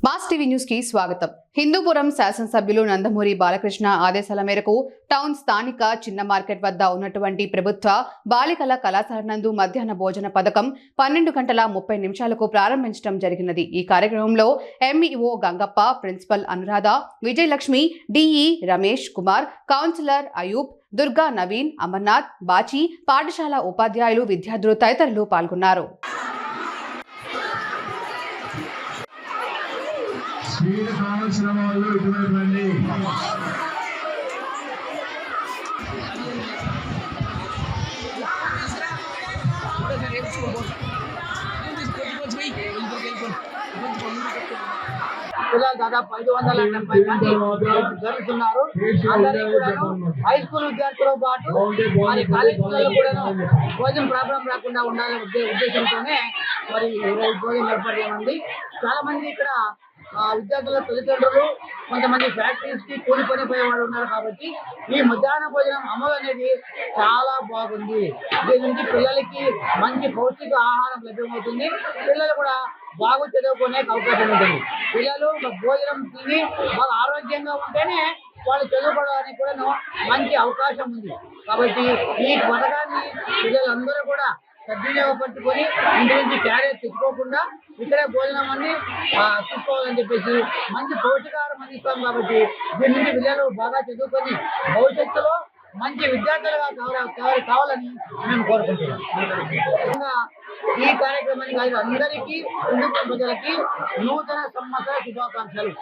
Mass TV news కి స్వాగతం. హిందూపురం శాసనసభ్యులు నందమూరి బాలకృష్ణ ఆదేశాల మేరకు టౌన్ స్థానిక చిన్న మార్కెట్ వద్ద ఉన్నటువంటి ప్రభుత్వ బాలికల కళాశాల నందు మధ్యాహ్న భోజన పథకం 12:30 ప్రారంభించడం జరిగినది. ఈ కార్యక్రమంలో MEO Gangappa, principal Anuradha, Vijayalakshmi, DE Ramesh Kumar, councillor Ayub, Durga Naveen, Amarnath, Bachi, పాఠశాల ఉపాధ్యాయులు, విద్యార్థులు తదితరులు పాల్గొన్నారు. స్పీడ్ కావాల్సిన వాళ్ళు ఇటువైపు రండి. పిల్లలు దాదాపు 570 మంది జరుగుతున్నారు. అందరికీ కూడా హై స్కూల్ విద్యార్థులతో పాటు మరి కాలేజ్ పిల్లలు కూడా భోజనం ప్రాబ్లం రాకుండా ఉండాలనే ఉద్దేశంతోనే మరి భోజనం ఏర్పాటు చేయమంది. చాలా మంది ఇక్కడ విద్యార్థుల తల్లిదండ్రులు, కొంతమంది ఫ్యాక్టరీస్ కి కూలి పనిపోయే వాళ్ళు ఉన్నారు. కాబట్టి ఈ మధ్యాహ్న భోజనం అమలు అనేది చాలా బాగుంది. దీని నుంచి పిల్లలకి మంచి పౌష్టిక ఆహారం లభ్యమవుతుంది. పిల్లలు కూడా బాగా చదువుకునే అవకాశం ఉంటుంది. పిల్లలు భోజనం తిని బాగా ఆరోగ్యంగా ఉంటేనే వాళ్ళు చదువుకోవడానికి కూడా మంచి అవకాశం ఉంది. కాబట్టి ఈ పథకాన్ని పిల్లలందరూ కూడా సద్వినియోగపరుచుకొని ఇంటి నుంచి క్యారేజ్ తెచ్చుకోకుండా ఇక్కడే భోజనం అన్ని తీసుకోవాలని చెప్పేసి మంచి పౌష్టికాహారం అందిస్తాం. కాబట్టి దీని నుంచి పిల్లలు బాగా చదువుకొని భవిష్యత్తులో మంచి విద్యార్థులుగా కావాలని మేము కోరుకుంటున్నాం. ఈ కార్యక్రమానికి అందరికీ హిందూ ప్రజలకి నూతన సంవత్సర శుభాకాంక్షలు.